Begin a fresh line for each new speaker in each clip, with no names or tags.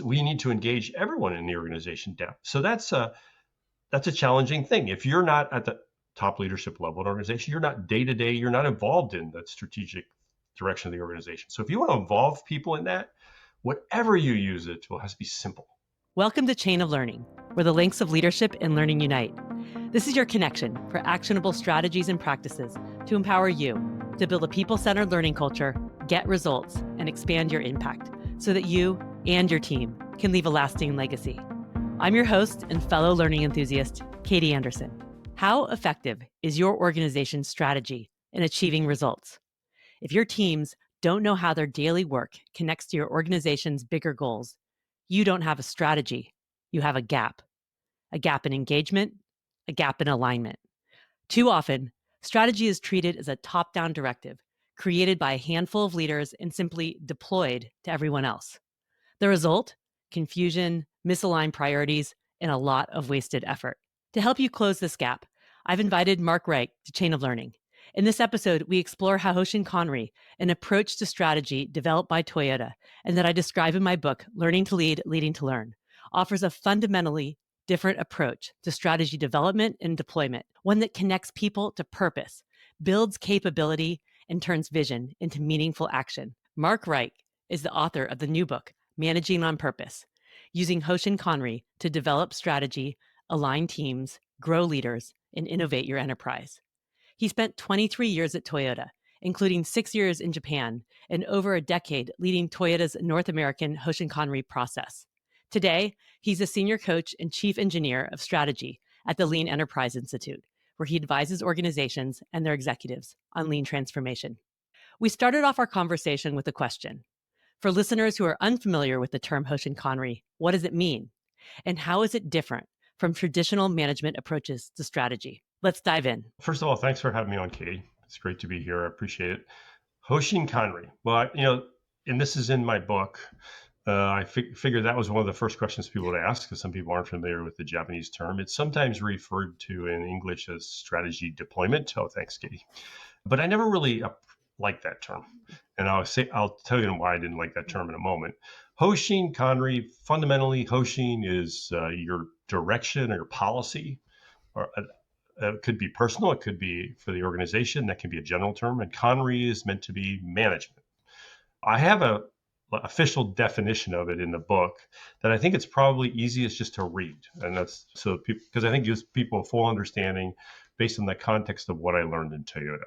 We need to engage everyone in the organization depth. So that's a challenging thing. If you're not at the top leadership level in an organization, you're not day to day, you're not involved in the strategic direction of the organization. So if you want to involve people in that, whatever you use it to, it has to be simple.
Welcome to Chain of Learning, where the links of leadership and learning unite. This is your connection for actionable strategies and practices to empower you to build a people-centered learning culture, get results, and expand your impact so that you and your team can leave a lasting legacy. I'm your host and fellow learning enthusiast, Katie Anderson. How effective is your organization's strategy in achieving results? If your teams don't know how their daily work connects to your organization's bigger goals, you don't have a strategy, you have a gap in engagement, a gap in alignment. Too often, strategy is treated as a top-down directive created by a handful of leaders and simply deployed to everyone else. The result? Confusion, misaligned priorities, and a lot of wasted effort. To help you close this gap, I've invited Mark Reich to Chain of Learning. In this episode, we explore how Hoshin Kanri, an approach to strategy developed by Toyota, and that I describe in my book, Learning to Lead, Leading to Learn, offers a fundamentally different approach to strategy development and deployment, one that connects people to purpose, builds capability, and turns vision into meaningful action. Mark Reich is the author of the new book, Managing on Purpose, using Hoshin Kanri to develop strategy, align teams, grow leaders, and innovate your enterprise. He spent 23 years at Toyota, including 6 years in Japan and over a decade leading Toyota's North American Hoshin Kanri process. Today, he's a senior coach and chief engineer of strategy at the Lean Enterprise Institute, where he advises organizations and their executives on lean transformation. We started off our conversation with a question. For listeners who are unfamiliar with the term Hoshin Kanri, what does it mean? And how is it different from traditional management approaches to strategy? Let's dive in.
First of all, thanks for having me on, Katie. It's great to be here. I appreciate it. Hoshin Kanri. Well, and this is in my book. I figured that was one of the first questions people would ask because some people aren't familiar with the Japanese term. It's sometimes referred to in English as strategy deployment. Oh, thanks, Katie. But I never really liked that term. And I'll tell you why I didn't like that term in a moment. Hoshin Kanri, fundamentally, Hoshin is your direction or your policy. Or it could be personal. It could be for the organization. That can be a general term. And Kanri is meant to be management. I have a official definition of it in the book that I think it's probably easiest just to read. And that's so people, because I think it gives people a full understanding based on the context of what I learned in Toyota.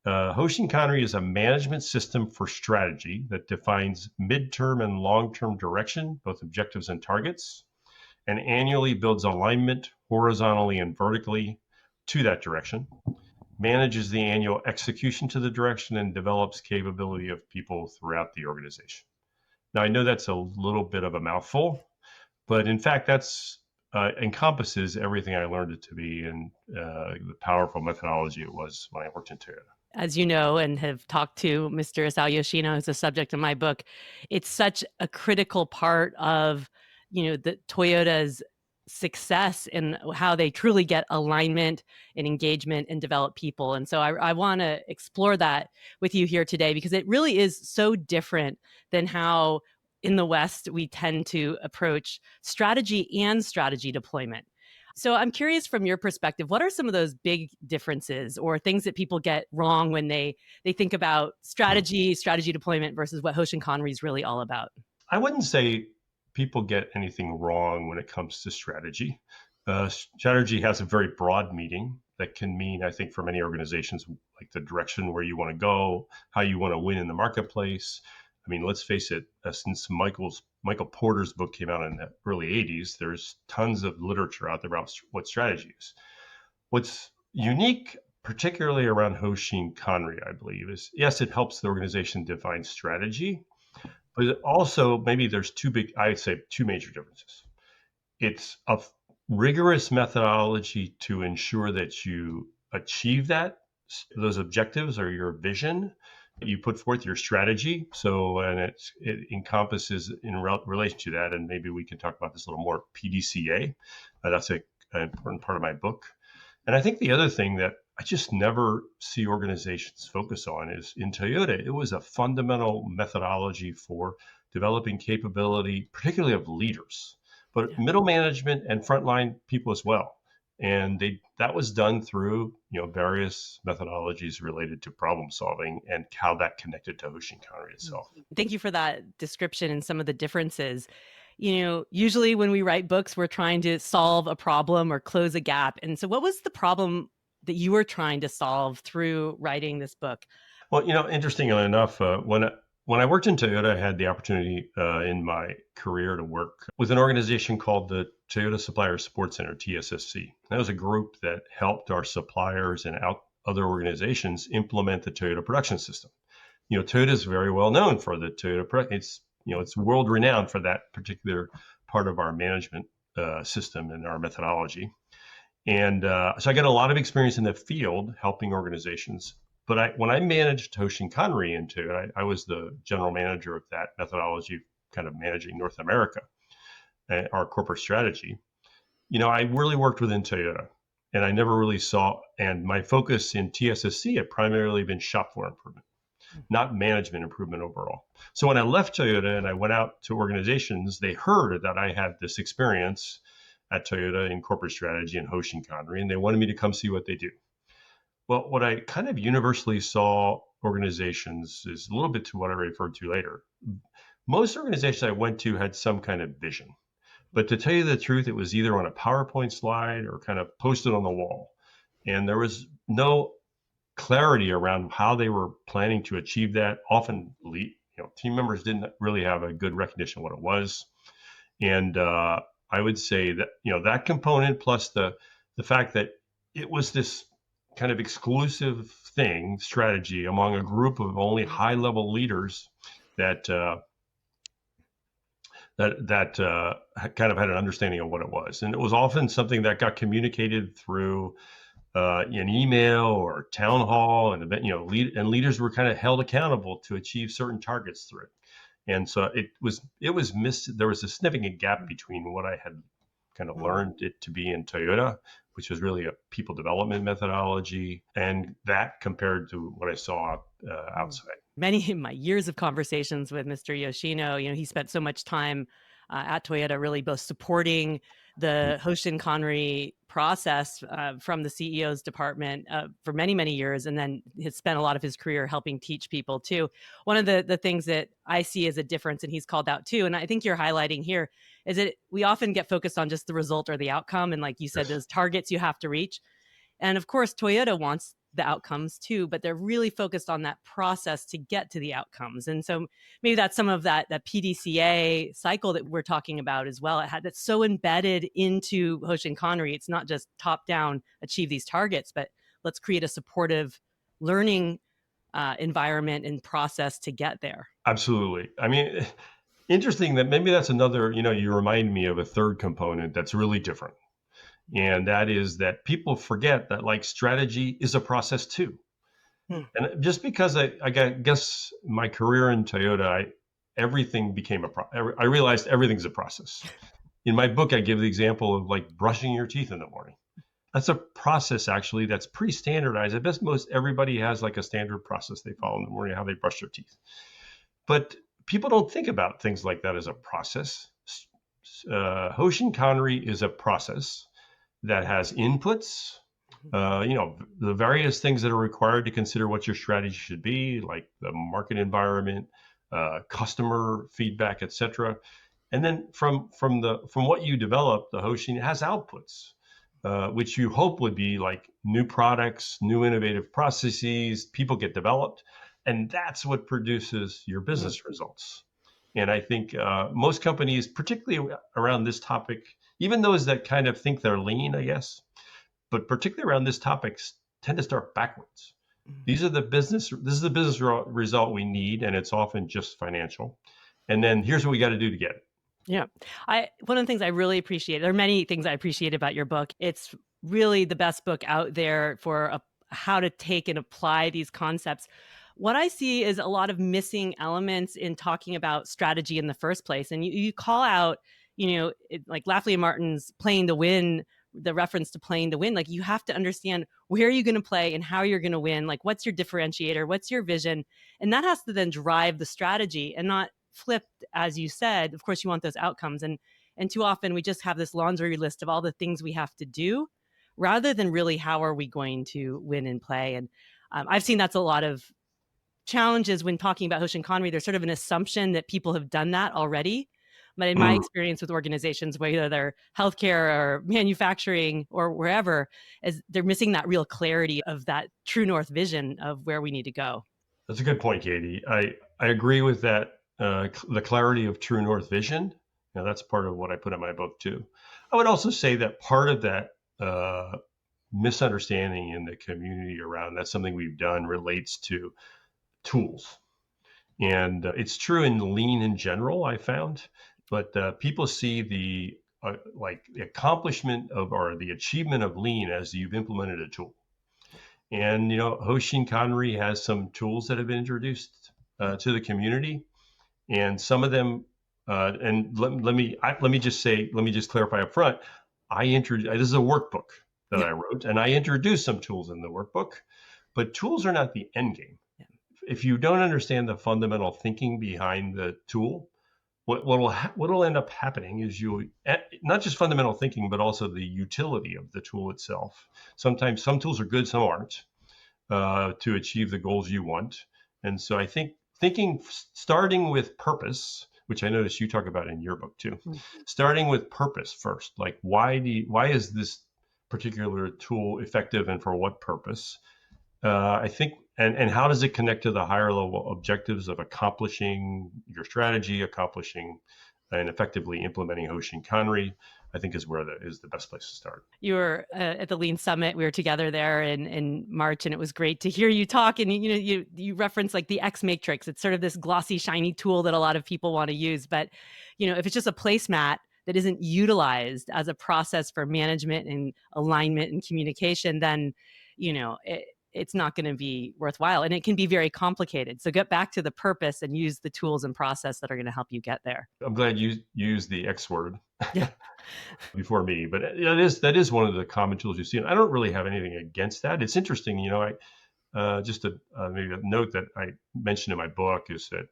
Hoshin Kanri is a management system for strategy that defines midterm and long-term direction, both objectives and targets, and annually builds alignment horizontally and vertically to that direction, manages the annual execution to the direction, and develops capability of people throughout the organization. Now, I know that's a little bit of a mouthful, but in fact, that's encompasses everything I learned it to be and the powerful methodology it was when I worked in Toyota.
As you know, and have talked to Mr. Isao Yoshino, who's a subject of my book, it's such a critical part of, the Toyota's success and how they truly get alignment and engagement and develop people. And so I want to explore that with you here today, because it really is so different than how in the West we tend to approach strategy and strategy deployment. So I'm curious from your perspective, what are some of those big differences or things that people get wrong when they think about strategy deployment versus what Hoshin Kanri is really all about?
I wouldn't say people get anything wrong when it comes to strategy. Strategy has a very broad meaning that can mean, I think, for many organizations, like the direction where you want to go, how you want to win in the marketplace. I mean, let's face it, since Michael Porter's book came out in the early 80s, there's tons of literature out there about what strategy is. What's unique, particularly around Hoshin Kanri, I believe, is, yes, it helps the organization define strategy, but also maybe there's two major differences. It's a rigorous methodology to ensure that you achieve those objectives or your vision. You put forth your strategy. And it encompasses in relation to that, and maybe we can talk about this a little more, PDCA. That's an important part of my book. And I think the other thing that I just never see organizations focus on is in Toyota, it was a fundamental methodology for developing capability, particularly of leaders, but
Yeah.
middle management and frontline people as well. And that was done through various methodologies related to problem solving and how that connected to Hoshin Kanri itself.
Thank you for that description and some of the differences. Usually when we write books, we're trying to solve a problem or close a gap. And so what was the problem that you were trying to solve through writing this book?
Well, interestingly enough, when I worked in Toyota, I had the opportunity in my career to work with an organization called the Toyota Supplier Support Center, TSSC. That was a group that helped our suppliers and other organizations implement the Toyota production system. Toyota is very well known for the Toyota. It's world renowned for that particular part of our management system and our methodology. And so I got a lot of experience in the field helping organizations. But when I managed Hoshin Kanri into it, I was the general manager of that methodology, kind of managing North America, our corporate strategy. I really worked within Toyota, and I never really saw. And my focus in TSSC had primarily been shop floor improvement, not management improvement overall. So when I left Toyota and I went out to organizations, they heard that I had this experience at Toyota in corporate strategy and Hoshin Kanri, and they wanted me to come see what they do. Well, what I kind of universally saw organizations is a little bit to what I referred to later. Most organizations I went to had some kind of vision. But to tell you the truth, it was either on a PowerPoint slide or kind of posted on the wall. And there was no clarity around how they were planning to achieve that. Often, team members didn't really have a good recognition of what it was. And I would say that, that component plus the fact that it was this kind of exclusive strategy among a group of only high-level leaders that kind of had an understanding of what it was. And it was often something that got communicated through an email or town hall and event, and leaders were kind of held accountable to achieve certain targets through it. And so it was missed. There was a significant gap between what I had kind of learned it to be in Toyota, which was really a people development methodology, and that compared to what I saw outside.
Many of my years of conversations with Mr. Yoshino, he spent so much time at Toyota really both supporting the Hoshin Kanri process from the CEO's department for many, many years, and then has spent a lot of his career helping teach people too. One of the things that I see as a difference, and he's called out too, and I think you're highlighting here, is that we often get focused on just the result or the outcome. And like you said, those targets you have to reach. And of course, Toyota wants the outcomes too, but they're really focused on that process to get to the outcomes. And so maybe that's some of that PDCA cycle that we're talking about as well. That's so embedded into Hoshin Kanri. It's not just top down, achieve these targets, but let's create a supportive learning environment and process to get there.
Absolutely. I mean, interesting that maybe that's another, you remind me of a third component that's really different. And that is that people forget that strategy is a process too. And just because I guess my career in Toyota, everything became I realized everything's a process. In my book, I give the example of brushing your teeth in the morning. That's a process actually that's pretty standardized. I bet most everybody has a standard process they follow in the morning, how they brush their teeth. But people don't think about things like that as a process. Hoshin Kanri is a process that has inputs, the various things that are required to consider what your strategy should be, like the market environment, customer feedback, etc. And then from what you develop, the Hoshin has outputs, which you hope would be like new products, new innovative processes, people get developed, and that's what produces your business results. And I think most companies, particularly around this topic, even those that kind of think they're lean, I guess, but particularly around this topic, tend to start backwards. This is the business result we need, and it's often just financial. And then here's what we got to do to get it.
Yeah. One of the things I really appreciate, there are many things I appreciate about your book. It's really the best book out there for how to take and apply these concepts. What I see is a lot of missing elements in talking about strategy in the first place. And you call out, like Lafley and Martin's playing to win, the reference to playing to win. Like, you have to understand where you're going to play and how you're going to win. Like, what's your differentiator? What's your vision? And that has to then drive the strategy, and not flipped, as you said, of course you want those outcomes. And too often we just have this laundry list of all the things we have to do rather than really how are we going to win and play. And I've seen that's a lot of challenges when talking about Hoshin Kanri. There's sort of an assumption that people have done that already. But in my experience with organizations, whether they're healthcare or manufacturing or wherever, is they're missing that real clarity of that true north vision of where we need to go.
That's a good point, Katie. I agree with that. The clarity of true north vision. That's part of what I put in my book too. I would also say that part of that misunderstanding in the community around that's something we've done relates to tools. And it's true in lean in general, I found, but people see the accomplishment of or the achievement of lean as you've implemented a tool. And Hoshin Kanri has some tools that have been introduced to the community, and some of them. And let me just clarify up front. This is a workbook that I wrote, and I introduced some tools in the workbook, but tools are not the end game. If you don't understand the fundamental thinking behind the tool, what'll end up happening is you not just fundamental thinking, but also the utility of the tool itself. Sometimes some tools are good, some aren't, to achieve the goals you want. And so I think starting with purpose, which I noticed you talk about in your book too, starting with purpose first, like why is this particular tool effective and for what purpose? I think, and how does it connect to the higher level objectives of accomplishing your strategy, accomplishing and effectively implementing Hoshin Kanri, I think is the best place to start.
You were at the Lean Summit. We were together there in March, and it was great to hear you talk. And you reference like the X Matrix. It's sort of this glossy, shiny tool that a lot of people want to use. But if it's just a placemat that isn't utilized as a process for management and alignment and communication, then it's not going to be worthwhile, and it can be very complicated. So get back to the purpose and use the tools and process that are going to help you get there.
I'm glad you used the X word.
Yeah.
Before me, but that is one of the common tools you see. And I don't really have anything against that. It's interesting, just maybe a note that I mentioned in my book is that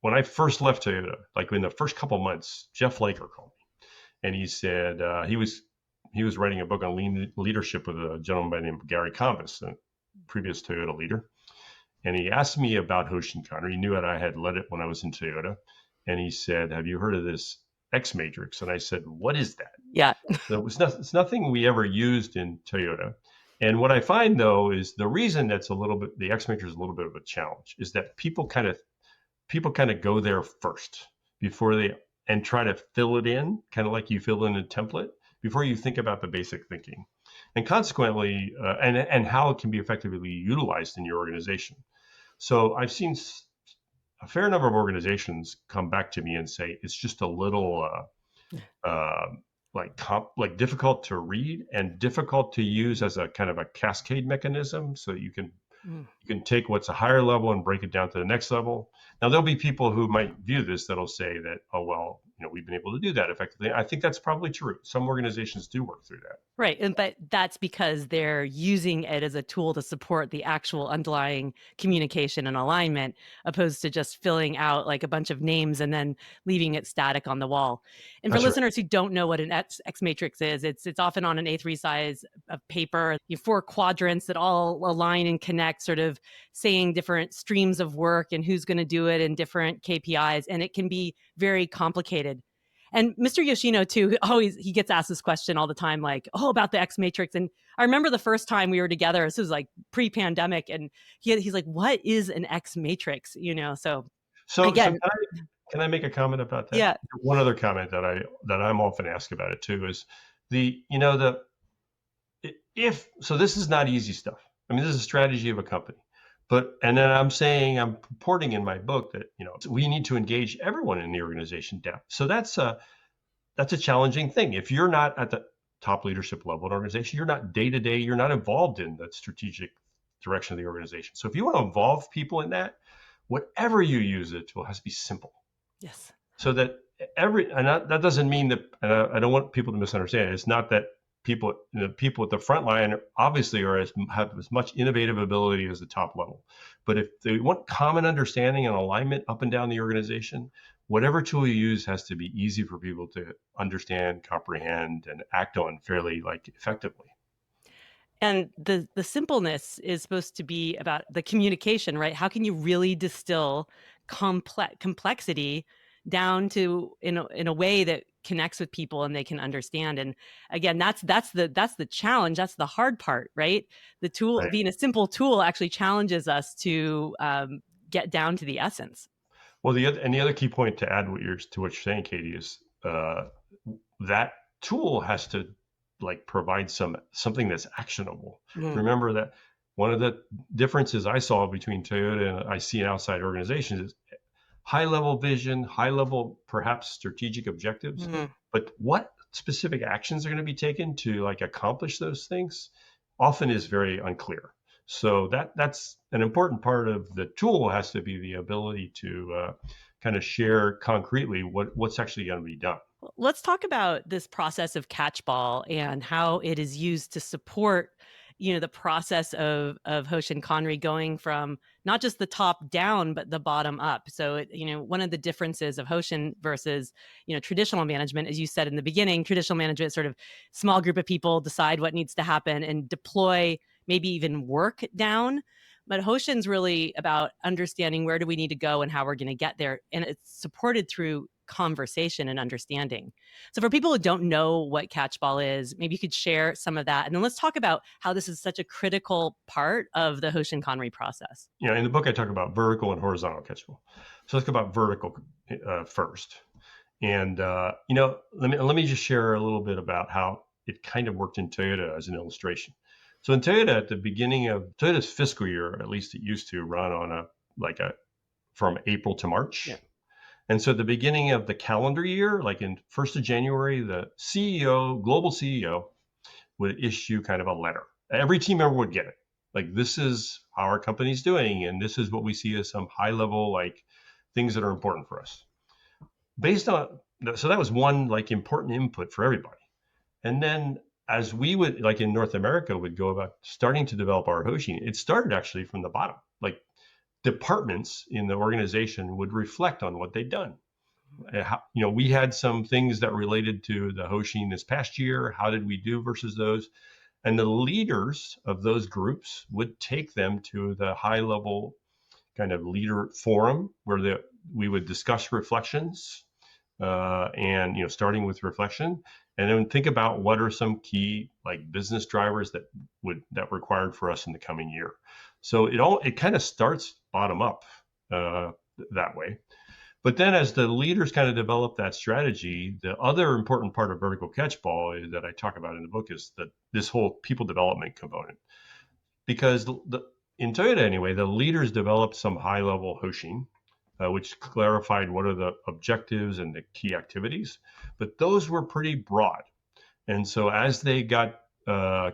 when I first left Toyota, like in the first couple months, Jeff Laker called me, and he said he was writing a book on lean leadership with a gentleman by the name of Gary Convis, a previous Toyota leader, and he asked me about Hoshin Kanri. He knew that I had led it when I was in Toyota, and he said, "Have you heard of this X Matrix?" And I said, "What is that?"
Yeah.
So it's nothing we ever used in Toyota. And what I find though is the reason that's the X Matrix is a little bit of a challenge is that people kind of go there first before and try to fill it in, kind of like you fill in a template before you think about the basic thinking, and consequently, and how it can be effectively utilized in your organization. So I've seen a fair number of organizations come back to me and say it's just a little difficult to read and difficult to use as a kind of a cascade mechanism. So you can take what's a higher level and break it down to the next level. Now there'll be people who might view this that'll say that, oh well, we've been able to do that effectively. I think that's probably true. Some organizations do work through that.
Right. But that's because they're using it as a tool to support the actual underlying communication and alignment, opposed to just filling out like a bunch of names and then leaving it static on the wall. And for listeners who don't know what an X matrix is, it's often on an A3 size of paper. You have 4 quadrants that all align and connect, sort of saying different streams of work and who's going to do it and different KPIs. And it can be very complicated. And Mr. Yoshino too, he gets asked this question all the time, like, about the X Matrix. And I remember the first time we were together, this was like pre-pandemic, and he's like, what is an X Matrix? So again,
can I make a comment about that?
Yeah.
One other comment that I'm often asked about it too is this is not easy stuff. I mean, this is a strategy of a company. And then I'm purporting in my book that, we need to engage everyone in the organization depth. So that's a challenging thing. If you're not at the top leadership level of an organization, you're not day to day, you're not involved in the strategic direction of the organization. So if you want to involve people in that, whatever you use it to has to be simple.
Yes.
So that that doesn't mean that, I don't want people to misunderstand. It's not that people at the front line obviously have as much innovative ability as the top level. But if they want common understanding and alignment up and down the organization, whatever tool you use has to be easy for people to understand, comprehend, and act on fairly effectively.
And the simpleness is supposed to be about the communication, right? How can you really distill complexity down to in a way that connects with people and they can understand? And again, that's the challenge. That's the hard part, right? The tool
Right.
being a simple tool actually challenges us to get down to the essence.
Well, the other key point to add to what you're saying, Katie, is that tool has to provide something that's actionable.
Mm.
Remember that one of the differences I saw between Toyota and I see in outside organizations is high level vision, high level perhaps strategic objectives, but what specific actions are going to be taken to accomplish those things often is very unclear. So that's an important part of the tool, has to be the ability to kind of share concretely what's actually going to be done.
Let's talk about this process of Catchball and how it is used to support, the process of Hoshin Kanri going from not just the top down, but the bottom up. So, one of the differences of Hoshin versus, traditional management, as you said in the beginning, traditional management, sort of small group of people decide what needs to happen and deploy, maybe even work down. But Hoshin's really about understanding where do we need to go and how we're going to get there. And it's supported through conversation and understanding. So for people who don't know what Catchball is, maybe you could share some of that. And then let's talk about how this is such a critical part of the Hoshin Kanri process.
In the book, I talk about vertical and horizontal Catchball. So let's go about vertical first. And, let me just share a little bit about how it kind of worked in Toyota as an illustration. So in Toyota, at the beginning of Toyota's fiscal year, at least it used to run on from April to March.
Yeah.
And so at the beginning of the calendar year, like in 1st of January, the global CEO, would issue kind of a letter. Every team member would get it. This is how our company's doing, and this is what we see as some high level things that are important for us. So that was one important input for everybody. And then as we would in North America would go about starting to develop our Hoshin, it started actually from the bottom. Departments in the organization would reflect on what they'd done. We had some things that related to the Hoshin this past year. How did we do versus those? And the leaders of those groups would take them to the high level kind of leader forum where we would discuss reflections and starting with reflection, and then think about what are some key business drivers that required for us in the coming year. So it kind of starts bottom up that way. But then as the leaders kind of develop that strategy, the other important part of vertical Catchball that I talk about in the book is this whole people development component. Because in Toyota anyway, the leaders developed some high level Hoshin, which clarified what are the objectives and the key activities, but those were pretty broad. And so as they got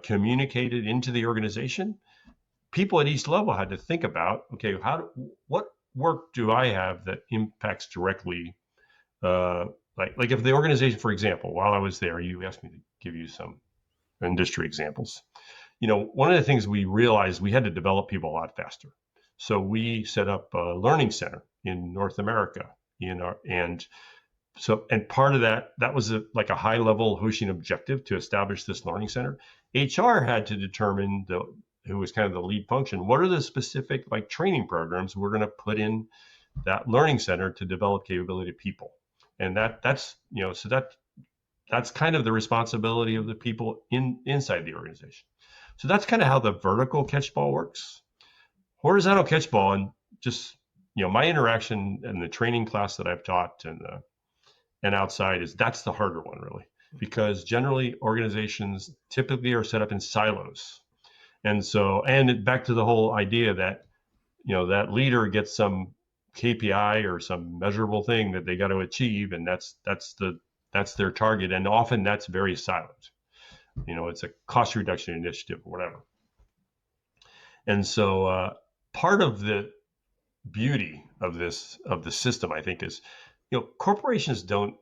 communicated into the organization, people at each level had to think about, okay, what work do I have that impacts directly, if the organization, for example, while I was there, you asked me to give you some industry examples. One of the things we realized, we had to develop people a lot faster. So we set up a learning center in North America, and part of that was a high level Hoshin objective to establish this learning center. HR had to determine who was kind of the lead function. What are the specific training programs we're going to put in that learning center to develop capability of people? And that's kind of the responsibility of the people inside the organization. So that's kind of how the vertical Catchball works. Horizontal Catchball, and just my interaction in the training class that I've taught and outside that's the harder one really, because generally organizations typically are set up in silos. And so, and back to the whole idea that, that leader gets some KPI or some measurable thing that they got to achieve, and that's their target. And often that's very silent. It's a cost reduction initiative or whatever. And so part of the beauty of the system, I think, is, corporations don't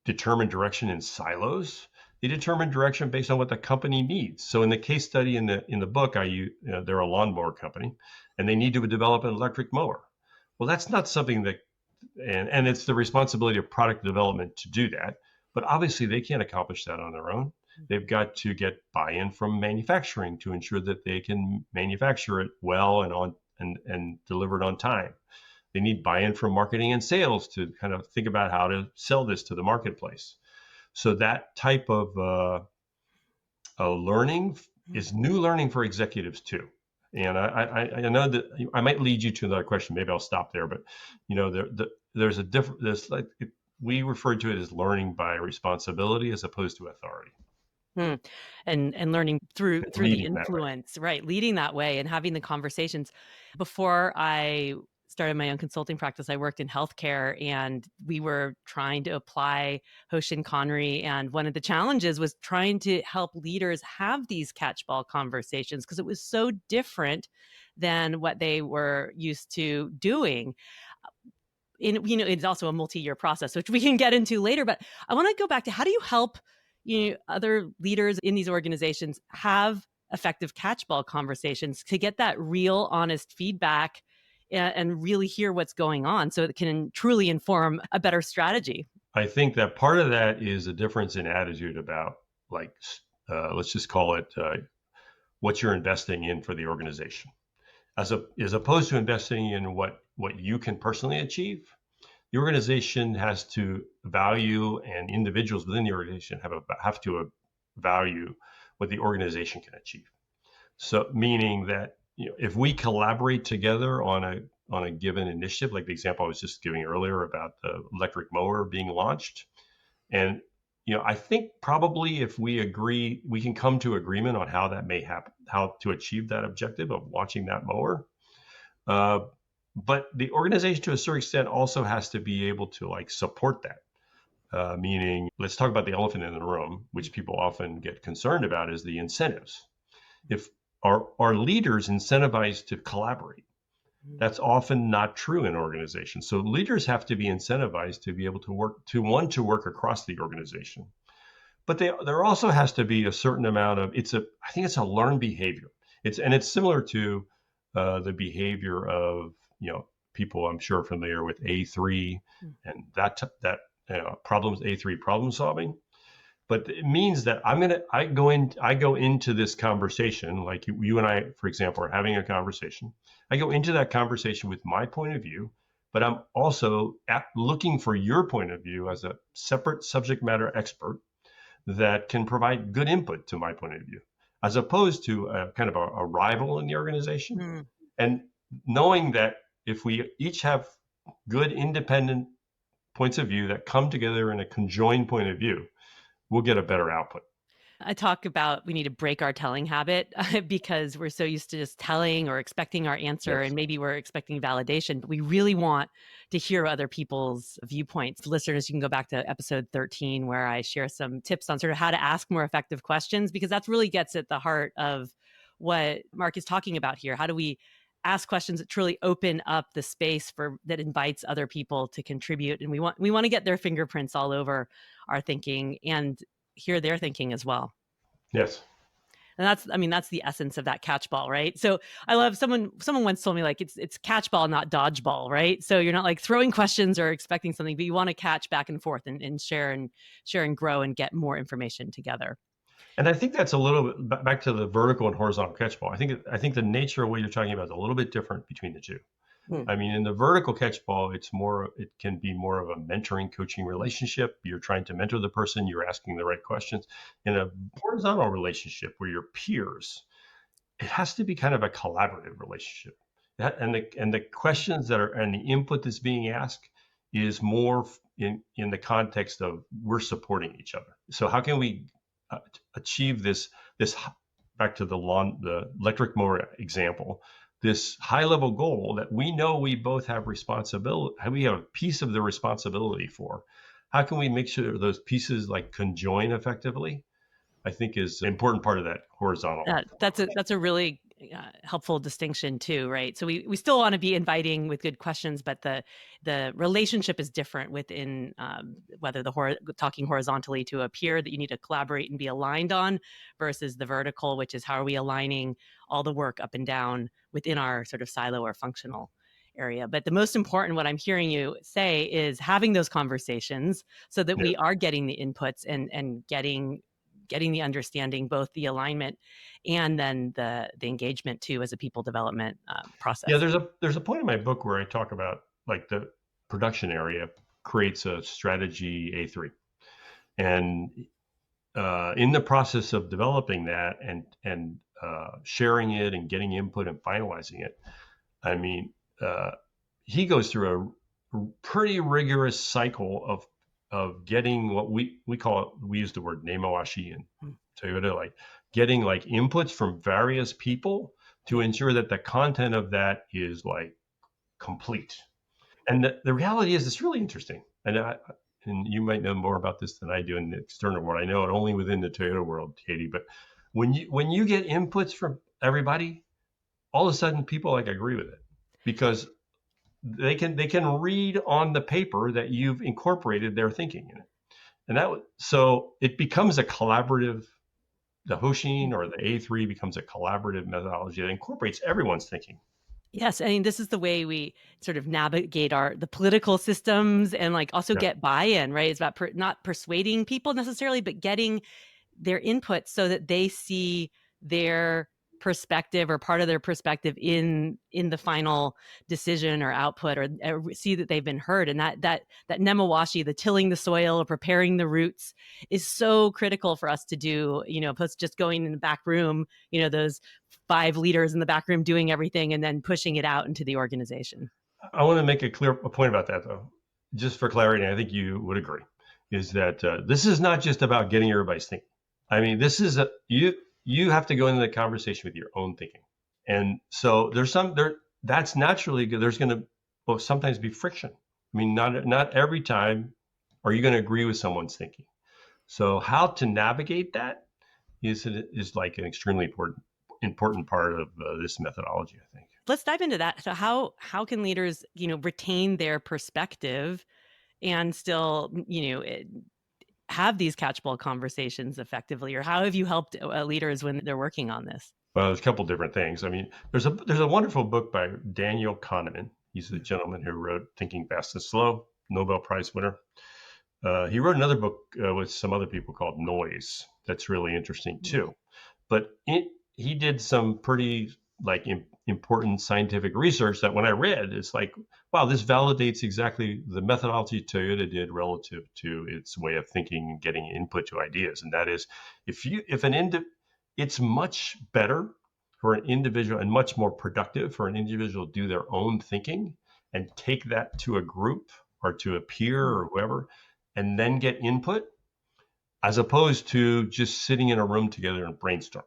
determine direction in silos. They determine direction based on what the company needs. So in the case study in the book, they're a lawnmower company, and they need to develop an electric mower. Well, that's not something that, and it's the responsibility of product development to do that. But obviously, they can't accomplish that on their own. They've got to get buy-in from manufacturing to ensure that they can manufacture it well and deliver it on time. They need buy-in from marketing and sales to kind of think about how to sell this to the marketplace. So that type of learning is new learning for executives too. And I know that I might lead you to another question. Maybe I'll stop there. But there's a different. We refer to it as learning by responsibility as opposed to authority.
And learning through the
Leading
influence, right? Leading that way and having the conversations. Before I started my own consulting practice, I worked in healthcare, and we were trying to apply Hoshin Kanri. And one of the challenges was trying to help leaders have these catchball conversations because it was so different than what they were used to doing. It's also a multi-year process, which we can get into later. But I want to go back to, how do you help other leaders in these organizations have effective catchball conversations to get that real, honest feedback and really hear what's going on so it can truly inform a better strategy?
I think that part of that is a difference in attitude about, like, let's just call it what you're investing in for the organization, as opposed to investing in what you can personally achieve. The organization has to value, and individuals within the organization have to value what the organization can achieve. So meaning that if we collaborate together on a given initiative, like the example I was just giving earlier about the electric mower being launched, and I think probably if we agree, we can come to agreement on how that may happen, how to achieve that objective of launching that mower. But the organization, to a certain extent, also has to be able to support that. Meaning, let's talk about the elephant in the room, which people often get concerned about, is the incentives. If our leaders incentivized to collaborate, that's often not true in organizations. So leaders have to be incentivized to be able to work across the organization. But there also has to be a certain amount of I think it's a learned behavior. It's similar to the behavior of people I'm sure familiar with A3 and that problems, A3 problem solving. But it means that I go into this conversation, like you and I, for example, are having a conversation. I go into that conversation with my point of view, but I'm also looking for your point of view as a separate subject matter expert that can provide good input to my point of view, as opposed to a kind of a rival in the organization. And knowing that if we each have good independent points of view that come together in a conjoined point of view, we'll get a better output.
I talk about we need to break our telling habit because we're so used to just telling or expecting our answer,
Yes.
and maybe we're expecting validation. But we really want to hear other people's viewpoints. Listeners, you can go back to episode 13 where I share some tips on sort of how to ask more effective questions, because that really gets at the heart of what Mark is talking about here. How do we ask questions that truly open up the space that invites other people to contribute? And we want to get their fingerprints all over our thinking and hear their thinking as well.
Yes.
And that's the essence of that catchball, right? So I love someone once told me it's catchball, not dodgeball, right? So you're not throwing questions or expecting something, but you want to catch back and forth and share and grow and get more information together.
And I think that's a little bit back to the vertical and horizontal catchball. I think the nature of what you're talking about is a little bit different between the two. I mean, in the vertical catchball, it can be more of a mentoring, coaching relationship. You're trying to mentor the person, you're asking the right questions. In a horizontal relationship where you're peers, it has to be kind of a collaborative relationship. And the questions and the input that's being asked is more in the context of we're supporting each other. So how can we achieve this back to the electric mower example, this high level goal that we know we both have responsibility, we have a piece of the responsibility for? How can we make sure those pieces conjoin effectively? I think is an important part of that horizontal.
That's a really helpful distinction too, right? So we still want to be inviting with good questions, but the relationship is different within whether talking horizontally to a peer that you need to collaborate and be aligned on versus the vertical, which is how are we aligning all the work up and down within our sort of silo or functional area. But the most important, what I'm hearing you say, is having those conversations so that
Yeah.
we are getting the inputs and getting the understanding, both the alignment and then the engagement too as a people development
Yeah,
process.
there's a point in my book where I talk about like the production area creates a strategy A3. And in the process of developing that and sharing it and getting input and finalizing it, I mean, he goes through a pretty rigorous cycle of getting what we call it. We use the word nemawashi in Toyota, like getting like inputs from various people to ensure that the content of that is like complete. And the reality is, it's really interesting. And you might know more about this than I do in the external world. I know it only within the Toyota world, Katie. But when you get inputs from everybody, all of a sudden people like agree with it because they can read on the paper that you've incorporated their thinking in it. And so it becomes a collaborative. The Hoshin or the A3 becomes a collaborative methodology that incorporates everyone's thinking.
Yes, I mean, this is the way we sort of navigate the political systems and like also
Yeah.
get buy-in, right? It's about not persuading people necessarily, but getting their input so that they see their perspective or part of their perspective in the final decision or output, or see that they've been heard. And that nemawashi, the tilling the soil or preparing the roots, is so critical for us to do, opposed to just going in the back room, those 5 leaders in the back room doing everything and then pushing it out into the organization.
I want to make a point about that, though, just for clarity. I think you would agree, is that this is not just about getting everybody's thinking. I mean, this is you have to go into the conversation with your own thinking, and so that's naturally good. There's going to sometimes be friction. I mean, not every time are you going to agree with someone's thinking. So how to navigate that is like an extremely important part of this methodology, I think.
Let's dive into that. So how can leaders, retain their perspective and still, have these catchball conversations effectively? Or how have you helped leaders when they're working on this?
Well, there's a couple different things. I mean, there's a wonderful book by Daniel Kahneman. He's the gentleman who wrote Thinking Fast and Slow, Nobel Prize winner. He wrote another book with some other people called Noise. That's really interesting too. But he did some pretty like important scientific research that when I read, it's like, wow, this validates exactly the methodology Toyota did relative to its way of thinking and getting input to ideas. And that is, it's much better for an individual and much more productive for an individual to do their own thinking and take that to a group or to a peer or whoever, and then get input, as opposed to just sitting in a room together and brainstorming.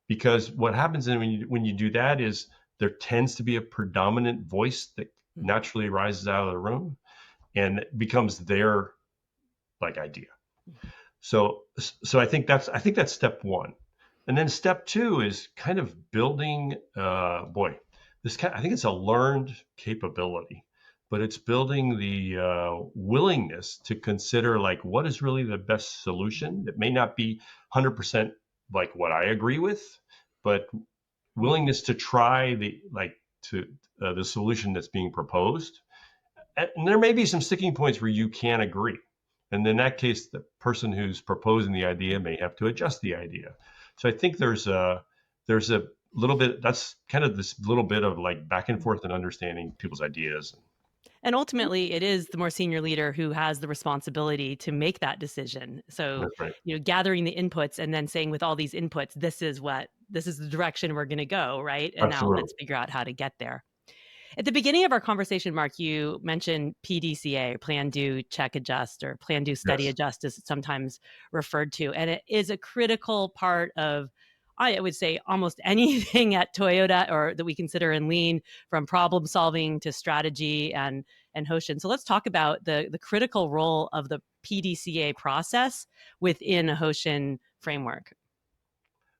Because what happens when you do that is there tends to be a predominant voice that naturally rises out of the room and becomes their like idea. So I think that's step one. And then step two is kind of building, I think it's a learned capability, but it's building the willingness to consider like what is really the best solution. It may not be 100% like what I agree with, but willingness to try the solution that's being proposed. And there may be some sticking points where you can't agree. And in that case, the person who's proposing the idea may have to adjust the idea. So I think there's a little bit, that's kind of this little bit of like back and forth and understanding people's ideas.
And ultimately, it is the more senior leader who has the responsibility to make that decision. So,
That's right.
gathering the inputs and then saying, with all these inputs, this is the direction we're going to go, right? And now
Absolutely.
let's figure out how to get there. At the beginning of our conversation, Mark, you mentioned PDCA, plan, do, check, adjust, or plan, do, study,
Yes.
adjust, as it's sometimes referred to. And it is a critical part of, I would say, almost anything at Toyota or that we consider in lean, from problem solving to strategy and Hoshin. So let's talk about the critical role of the PDCA process within a Hoshin framework.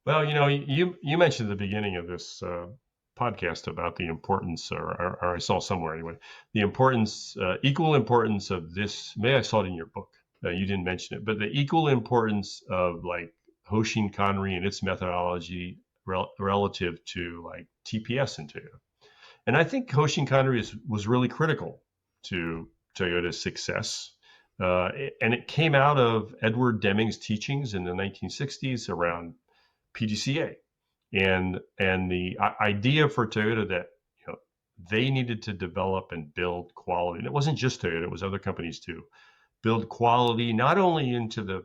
Well, you mentioned at the beginning of this podcast about the importance, or I saw somewhere anyway, the importance, equal importance of this. Maybe I saw it in your book. You didn't mention it, but the equal importance of like Hoshin Kanri and its methodology relative to like TPS and Toyota. And I think Hoshin Kanri was really critical to Toyota's success. And it came out of Edward Deming's teachings in the 1960s around PDCA, and the idea for Toyota that they needed to develop and build quality. And it wasn't just Toyota; it was other companies too. Build quality not only into the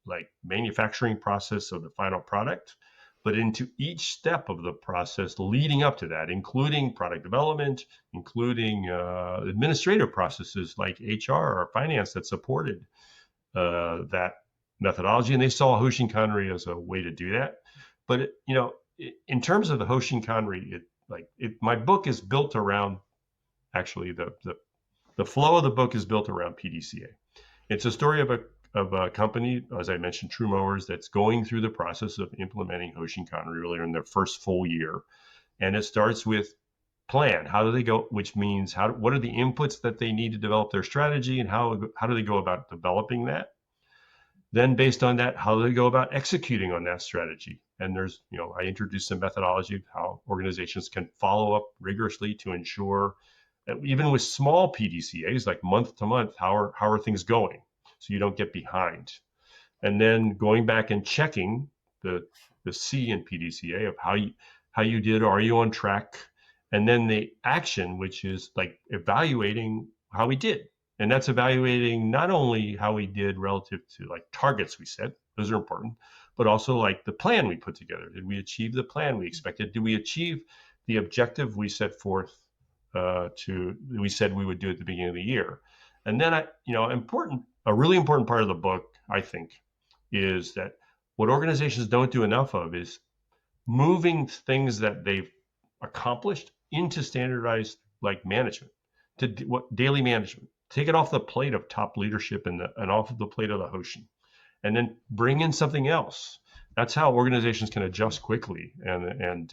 like manufacturing process of the final product, but into each step of the process leading up to that, including product development, including administrative processes like HR or finance that supported that methodology. And they saw Hoshin Kanri as a way to do that. But in terms of the Hoshin Kanri, my book is built around actually the flow of the book is built around PDCA. It's a story of a company, as I mentioned, True Mowers, that's going through the process of implementing Hoshin Kanri really in their first full year. And it starts with plan. How do they go? Which means what are the inputs that they need to develop their strategy, and how do they go about developing that? Then based on that, how do they go about executing on that strategy? And there's, I introduced some methodology of how organizations can follow up rigorously to ensure that even with small PDCAs, like month to month, how are things going? So you don't get behind. And then going back and checking the C in PDCA of how you did, are you on track? And then the action, which is like evaluating how we did. And that's evaluating not only how we did relative to like targets we set, those are important, but also like the plan we put together. Did we achieve the plan we expected? Did we achieve the objective we set forth we said we would do at the beginning of the year? And then a really important part of the book, I think, is that what organizations don't do enough of is moving things that they've accomplished into standardized like management, to what daily management. Take it off the plate of top leadership and off of the plate of the Hoshin, and then bring in something else. That's how organizations can adjust quickly, and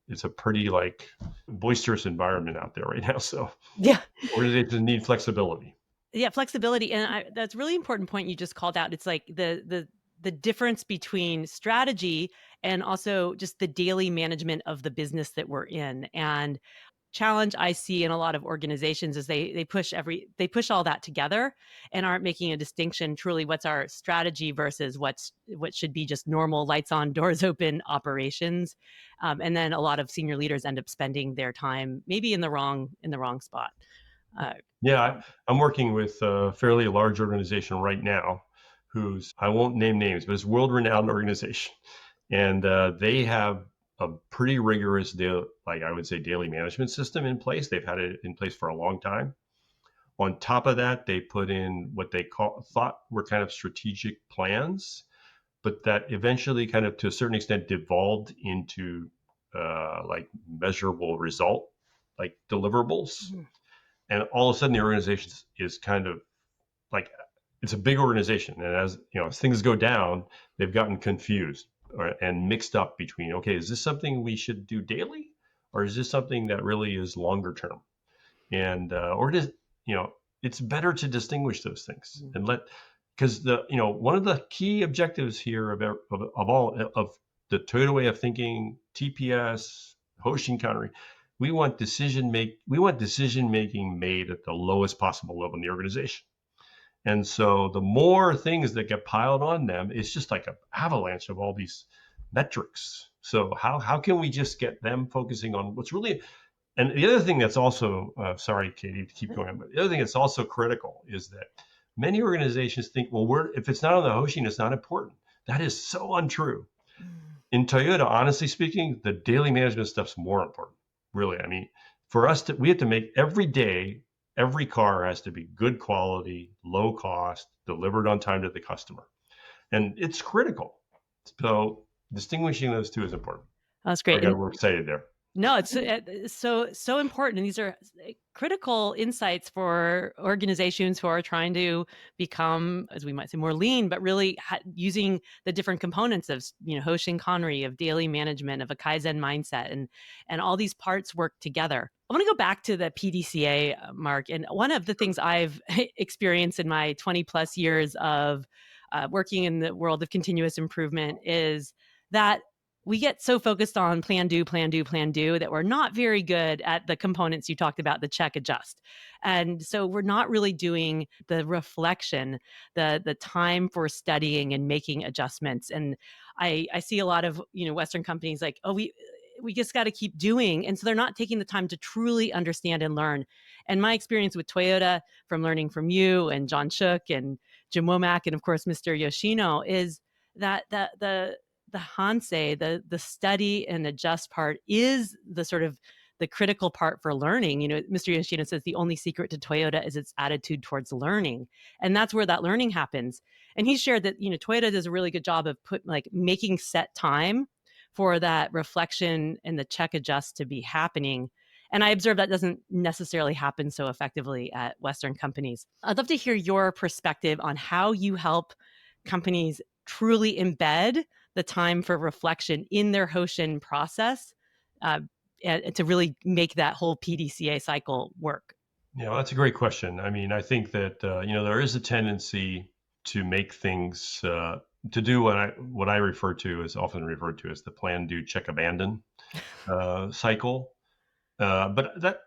it's a pretty like boisterous environment out there right now. So
Yeah.
organizations need flexibility.
Yeah, flexibility, and that's a really important point you just called out. It's like the difference between strategy and also just the daily management of the business that we're in. And challenge I see in a lot of organizations is they push all that together and aren't making a distinction truly what's our strategy versus what should be just normal lights on doors open operations. And then a lot of senior leaders end up spending their time maybe in the wrong spot.
Yeah, I'm working with a fairly large organization right now I won't name names, but it's a world-renowned organization. And they have a pretty rigorous, I would say, daily management system in place. They've had it in place for a long time. On top of that, they put in what they thought were kind of strategic plans, but that eventually kind of to a certain extent devolved into like measurable result, like deliverables. Mm-hmm. And all of a sudden the organization is kind of like, it's a big organization. And as things go down, they've gotten confused and mixed up between, okay, is this something we should do daily? Or is this something that really is longer term? And, or it is, it's better to distinguish those things and because one of the key objectives here of the Toyota way of thinking, TPS, Hoshin Kanri, we want decision making made at the lowest possible level in the organization. And so the more things that get piled on them, it's just like an avalanche of all these metrics. So how can we just get them focusing on what's really, and the other thing that's also, sorry, Katie, to keep going, but the other thing that's also critical is that many organizations think, well, if it's not on the Hoshin, it's not important. That is so untrue. In Toyota, honestly speaking, the daily management stuff's more important. Really, I mean, for us we have to make every day, every car has to be good quality, low cost, delivered on time to the customer. And it's critical. So distinguishing those two is important.
That's great.
Again, we're excited there.
No, it's so important, and these are critical insights for organizations who are trying to become, as we might say, more lean, but really using the different components of Hoshin Kanri, of daily management, of a Kaizen mindset, and all these parts work together. I want to go back to the PDCA, Mark, and one of the things I've experienced in my 20 plus years of working in the world of continuous improvement is that we get so focused on plan, do, plan, do, plan, do that we're not very good at the components you talked about, the check, adjust. And so we're not really doing the reflection, the time for studying and making adjustments. And I see a lot of, Western companies like, oh, we just got to keep doing. And so they're not taking the time to truly understand and learn. And my experience with Toyota, from learning from you and John Shook and Jim Womack, and of course, Mr. Yoshino, is that the Hansei, the study and adjust part is the sort of the critical part for learning. Mr. Yoshino says the only secret to Toyota is its attitude towards learning. And that's where that learning happens. And he shared that, Toyota does a really good job of making set time for that reflection and the check adjust to be happening. And I observe that doesn't necessarily happen so effectively at Western companies. I'd love to hear your perspective on how you help companies truly embed the time for reflection in their Hoshin process to really make that whole PDCA cycle work.
Yeah, that's a great question. I mean, I think that there is a tendency to make things to do what I refer to is often referred to as the plan, do, check, abandon cycle. But that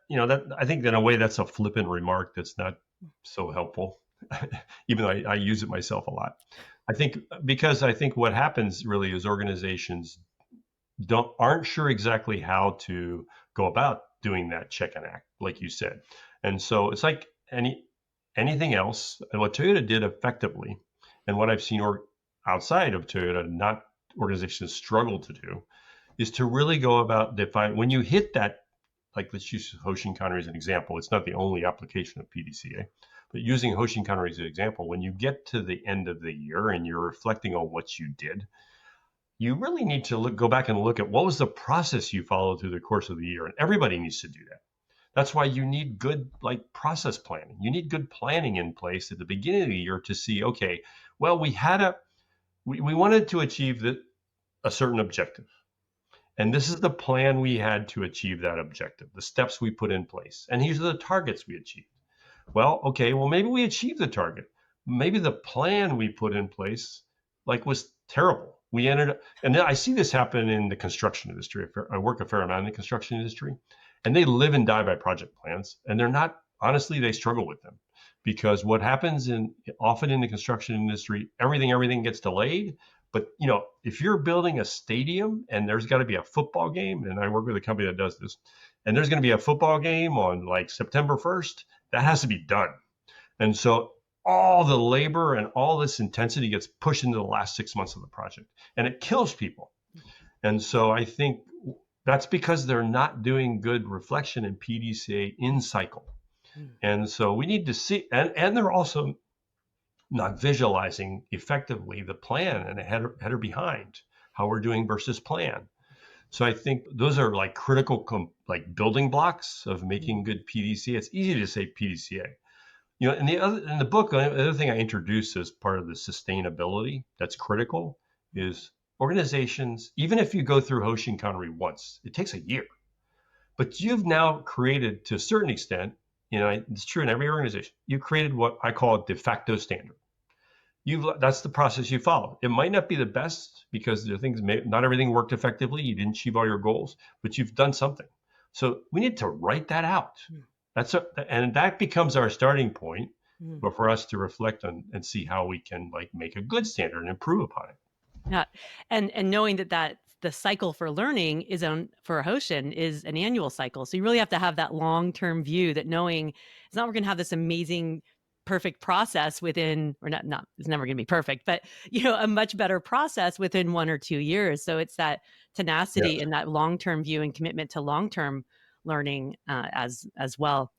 I think in a way that's a flippant remark that's not so helpful, even though I use it myself a lot. I think what happens really is organizations aren't sure exactly how to go about doing that check and act, like you said. And so it's like anything else. And what Toyota did effectively, and what I've seen outside of Toyota, not organizations struggle to do, is to really go about define when you hit that. Like, let's use Hoshin Kanri as an example. It's not the only application of PDCA, but using Hoshin Kanri as an example, when you get to the end of the year and you're reflecting on what you did, you really need to go back and look at what was the process you followed through the course of the year. And everybody needs to do that. That's why you need good process planning. You need good planning in place at the beginning of the year to see, okay, well, we wanted to achieve a certain objective. And this is the plan we had to achieve that objective, the steps we put in place. And these are the targets we achieved. Well, okay, maybe we achieved the target. Maybe the plan we put in place was terrible. We ended up, and I see this happen in the construction industry. I work a fair amount in the construction industry, and they live and die by project plans. And they're not, honestly, they struggle with them because what happens often in the construction industry, everything gets delayed. But if you're building a stadium and there's got to be a football game, and I work with a company that does this, and there's going to be a football game on September 1st, that has to be done. And so all the labor and all this intensity gets pushed into the last 6 months of the project, and it kills people. And so I think that's because they're not doing good reflection in PDCA in cycle. And so we need to see, and they're also not visualizing effectively the plan and a header behind how we're doing versus plan. So I think those are critical building blocks of making good PDCA. It's easy to say PDCA. In the book, the other thing I introduce as part of the sustainability that's critical is organizations, even if you go through Hoshin Kanri once, it takes a year. But you've now created, to a certain extent, it's true in every organization, you created what I call a de facto standard. That's the process you follow. It might not be the best because not everything worked effectively. You didn't achieve all your goals, but you've done something. So we need to write that out. And that becomes our starting point, but for us to reflect on and see how we can make a good standard and improve upon it.
Yeah, and knowing that the cycle for learning for Hoshin is an annual cycle. So you really have to have that long-term view, that knowing it's not we're going to have this amazing perfect process within, or not it's never going to be perfect, but a much better process within 1 or 2 years. So it's that tenacity and that long-term view and commitment to long-term learning as well.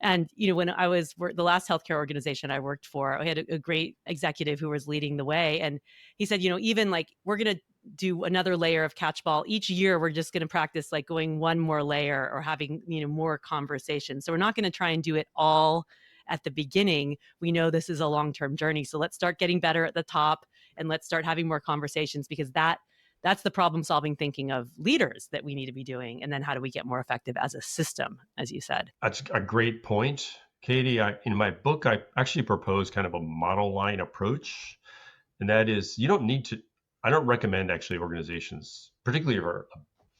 And, when I was the last healthcare organization I worked for, I had a great executive who was leading the way. And he said, even like we're going to do another layer of Catchball each year. We're just going to practice like going one more layer or having, more conversations. So we're not going to try and do it all at the beginning. We know this is a long-term journey. So let's start getting better at the top and let's start having more conversations, because that's the problem solving thinking of leaders that we need to be doing. And then how do we get more effective as a system, as you said?
That's a great point, Katie. In my book, I actually propose kind of a model line approach. And that is, you don't need to, I don't recommend actually organizations, particularly if a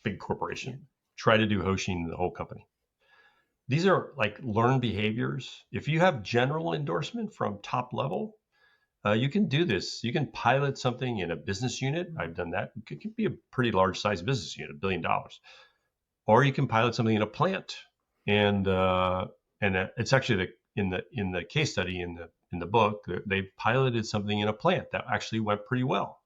big corporation, try to do Hoshin the whole company. These are like learned behaviors. If you have general endorsement from top level, you can do this. You can pilot something in a business unit. I've done that. It could be a pretty large size business unit, $1 billion. Or you can pilot something in a plant. And it's actually in the case study in the book, they piloted something in a plant that actually went pretty well.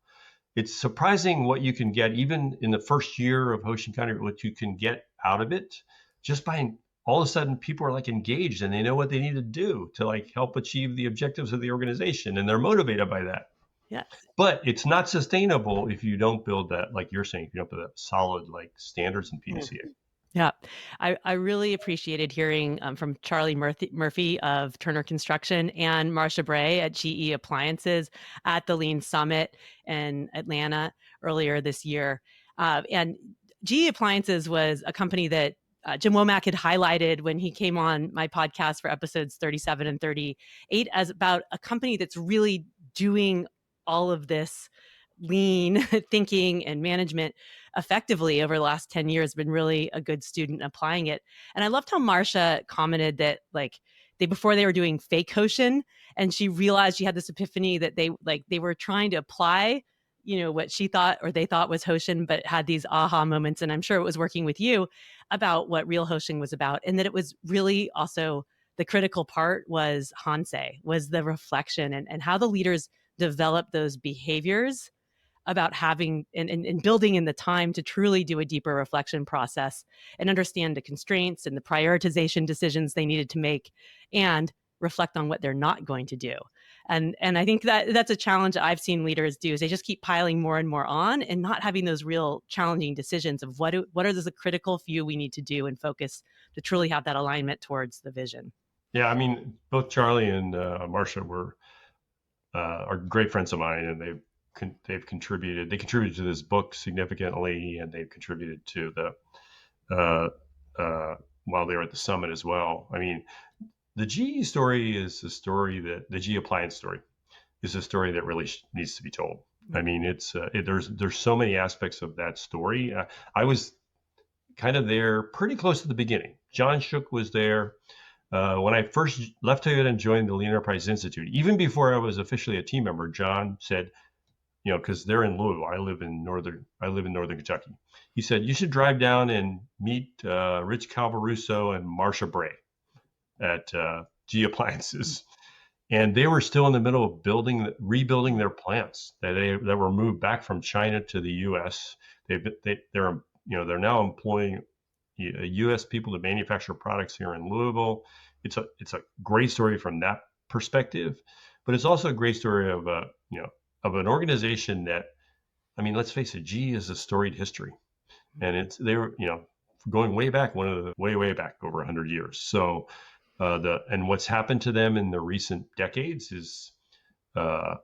It's surprising what you can get, even in the first year of Hoshin Kanri, what you can get out of it, just by all of a sudden people are like engaged and they know what they need to do to like help achieve the objectives of the organization, and they're motivated by that.
Yeah.
But it's not sustainable if you don't build that, like you're saying, if you don't build that solid like standards in PDCA.
Yeah, I really appreciated hearing from Charlie Murphy of Turner Construction and Marcia Bray at GE Appliances at the Lean Summit in Atlanta earlier this year. And GE Appliances was a company that Jim Womack had highlighted when he came on my podcast for episodes 37 and 38 as about a company that's really doing all of this lean thinking and management effectively over the last 10 years, been really a good student applying it. And I loved how Marcia commented that like before they were doing fake Hoshin, and she realized she had this epiphany that they were trying to apply, what she thought or they thought was Hoshin, but had these aha moments. And I'm sure it was working with you about what real Hoshin was about. And that it was really also the critical part was Hansei, was the reflection and how the leaders develop those behaviors about having and building in the time to truly do a deeper reflection process and understand the constraints and the prioritization decisions they needed to make and reflect on what they're not going to do. And I think that's a challenge I've seen leaders do, is they just keep piling more and more on and not having those real challenging decisions of what are the critical few we need to do and focus to truly have that alignment towards the vision.
Yeah, I mean, both Charlie and Marcia are great friends of mine, and they've contributed to this book significantly, and they've contributed to the while they were at the summit as well. I mean, the GE story is a story that the GE appliance story is a story that really needs to be told. I mean, there's so many aspects of that story. I was kind of there pretty close to the beginning. John Shook was there. When I first left Toyota and joined the Lean Enterprise Institute, even before I was officially a team member, John said, because they're in Louisville, I live in northern Kentucky. He said, you should drive down and meet Rich Calvaruso and Marcia Bray at GE Appliances. And they were still in the middle of rebuilding their plants that were moved back from China to the U.S. They're now employing U.S. people to manufacture products here in Louisville. It's a great story from that perspective, but it's also a great story of an organization that, I mean, let's face it, GE is a storied history, and they were going way back, way back over 100 years. So and what's happened to them in the recent decades is a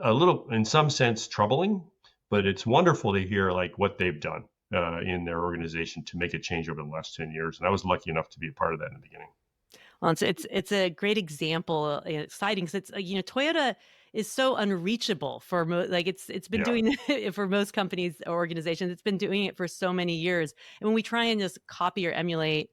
little, in some sense, troubling, but it's wonderful to hear like what they've done in their organization to make a change over the last 10 years. And I was lucky enough to be a part of that in the beginning.
Well, it's a great example, exciting, because it's Toyota is so unreachable for it's been doing it for most companies or organizations. It's been doing it for so many years, and when we try and just copy or emulate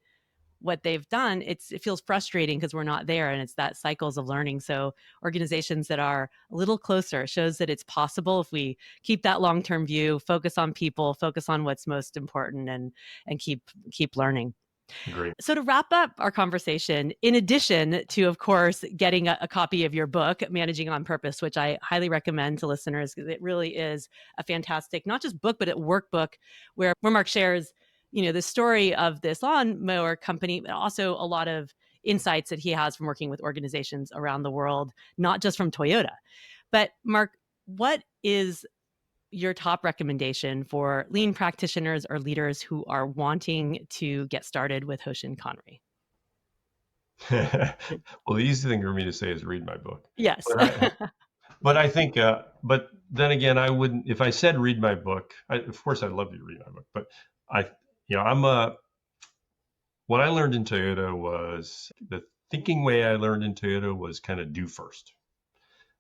what they've done, it feels frustrating because we're not there, and it's that cycles of learning. So organizations that are a little closer shows that it's possible if we keep that long-term view, focus on people, focus on what's most important, and keep learning.
Great.
So to wrap up our conversation, in addition to, of course, getting a copy of your book, Managing on Purpose, which I highly recommend to listeners because it really is a fantastic, not just book, but a workbook where Mark shares the story of this lawnmower company, but also a lot of insights that he has from working with organizations around the world, not just from Toyota. But Mark, what is your top recommendation for lean practitioners or leaders who are wanting to get started with Hoshin Kanri?
Well, the easy thing for me to say is read my book.
Yes.
But I think, but then again, I wouldn't, if I said read my book, of course I'd love you to read my book, but what I learned in Toyota was the thinking way I learned in Toyota was kind of do first.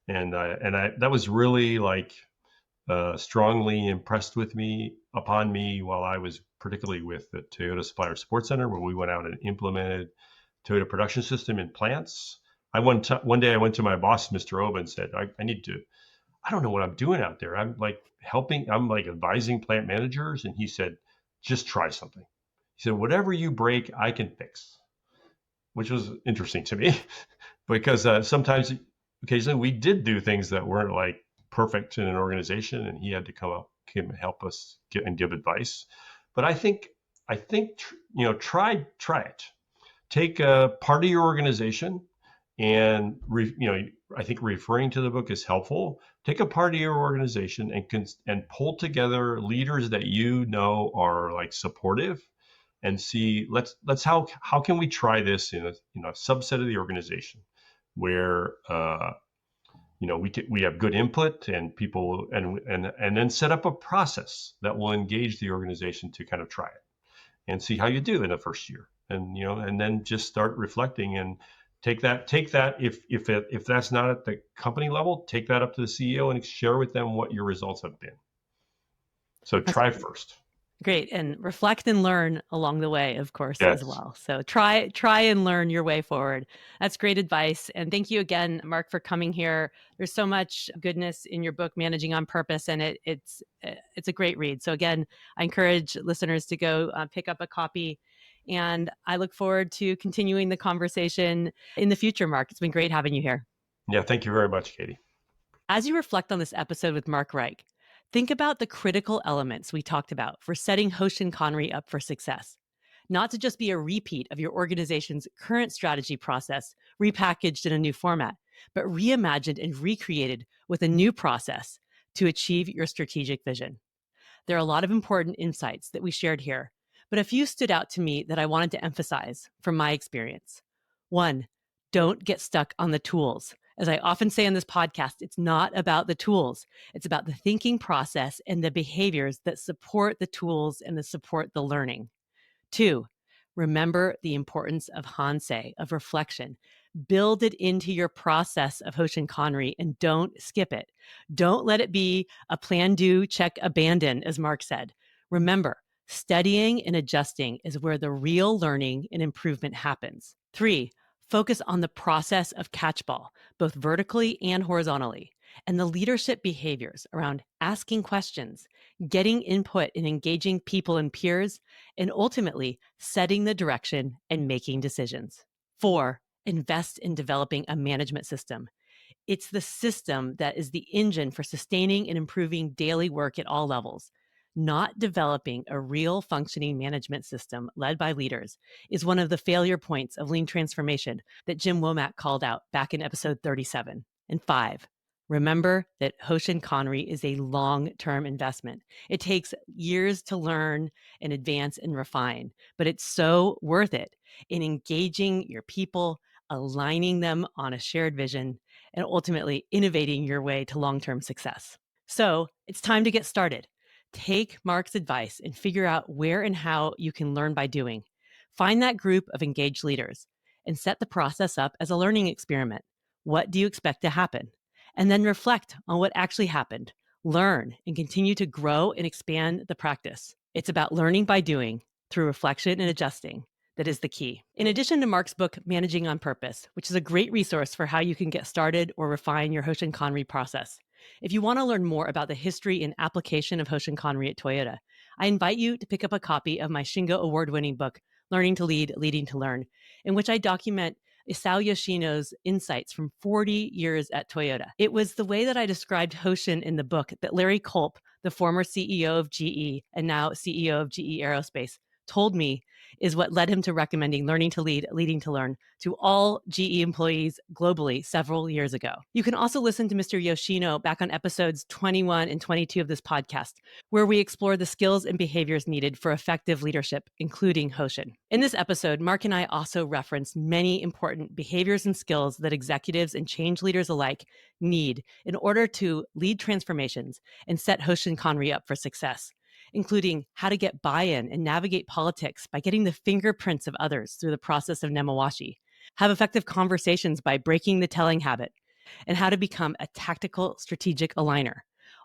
And that was really like strongly impressed upon me while I was particularly with the Toyota Supplier Support Center, where we went out and implemented Toyota production system in plants. One day I went to my boss, Mr. Oba, and said, I don't know what I'm doing out there. I'm like advising plant managers. And he said, just try something. He said, whatever you break, I can fix, which was interesting to me because occasionally we did do things that weren't like perfect in an organization, and he had to come and help us give advice. But I think, try it. Take a part of your organization, and I think referring to the book is helpful. Take a part of your organization and pull together leaders that are like supportive, and see how can we try this in a subset of the organization where we have good input and people, and then set up a process that will engage the organization to kind of try it and see how you do in the first year, and then just start reflecting and take that if that's not at the company level, take that up to the CEO and share with them what your results have been. So try first.
Great. And reflect and learn along the way, of course,
Yes.
as well. So try and learn your way forward. That's great advice. And thank you again, Mark, for coming here. There's so much goodness in your book, Managing on Purpose, and it's a great read. So again, I encourage listeners to go pick up a copy. And I look forward to continuing the conversation in the future, Mark. It's been great having you here.
Yeah, thank you very much, Katie.
As you reflect on this episode with Mark Reich, think about the critical elements we talked about for setting Hoshin Kanri up for success. Not to just be a repeat of your organization's current strategy process, repackaged in a new format, but reimagined and recreated with a new process to achieve your strategic vision. There are a lot of important insights that we shared here, but a few stood out to me that I wanted to emphasize from my experience. 1, don't get stuck on the tools. As I often say on this podcast, it's not about the tools. It's about the thinking process and the behaviors that support the tools and that support the learning. 2, remember the importance of Hansei, of reflection. Build it into your process of Hoshin Kanri and don't skip it. Don't let it be a plan, do, check, abandon, as Mark said. Remember, studying and adjusting is where the real learning and improvement happens. 3, focus on the process of Catchball, both vertically and horizontally, and the leadership behaviors around asking questions, getting input and engaging people and peers, and ultimately setting the direction and making decisions. 4, invest in developing a management system. It's the system that is the engine for sustaining and improving daily work at all levels. Not developing a real functioning management system led by leaders is one of the failure points of lean transformation that Jim Womack called out back in episode 37. And 5, remember that Hoshin Kanri is a long-term investment. It takes years to learn and advance and refine, but it's so worth it in engaging your people, aligning them on a shared vision, and ultimately innovating your way to long-term success. So it's time to get started. Take Mark's advice and figure out where and how you can learn by doing. Find that group of engaged leaders and set the process up as a learning experiment. What do you expect to happen? And then reflect on what actually happened. Learn and continue to grow and expand the practice. It's about learning by doing through reflection and adjusting. That is the key. In addition to Mark's book, Managing on Purpose, which is a great resource for how you can get started or refine your Hoshin Kanri process. If you want to learn more about the history and application of Hoshin Kanri at Toyota, I invite you to pick up a copy of my Shingo award-winning book, Learning to Lead, Leading to Learn, in which I document Isao Yoshino's insights from 40 years at Toyota. It was the way that I described Hoshin in the book that Larry Culp, the former CEO of GE and now CEO of GE Aerospace, told me is what led him to recommending learning to lead, leading to learn to all GE employees globally several years ago. You can also listen to Mr. Yoshino back on episodes 21 and 22 of this podcast, where we explore the skills and behaviors needed for effective leadership, including Hoshin. In this episode, Mark and I also reference many important behaviors and skills that executives and change leaders alike need in order to lead transformations and set Hoshin Kanri up for success, including how to get buy-in and navigate politics by getting the fingerprints of others through the process of nemawashi, have effective conversations by breaking the telling habit, and how to become a tactical strategic aligner,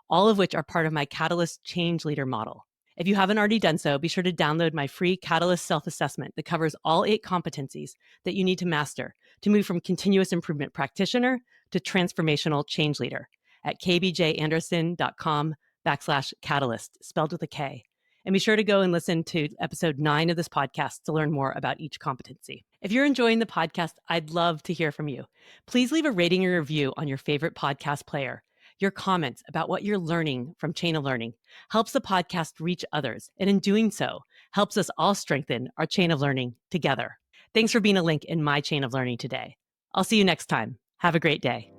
all of which are part of my Catalyst Change Leader model. If you haven't already done so, be sure to download my free Catalyst self-assessment that covers all 8 competencies that you need to master to move from continuous improvement practitioner to transformational change leader at kbjanderson.com/catalyst, spelled with a K. And be sure to go and listen to episode 9 of this podcast to learn more about each competency. If you're enjoying the podcast, I'd love to hear from you. Please leave a rating or review on your favorite podcast player. Your comments about what you're learning from Chain of Learning helps the podcast reach others, and in doing so, helps us all strengthen our chain of learning together. Thanks for being a link in my chain of learning today. I'll see you next time. Have a great day.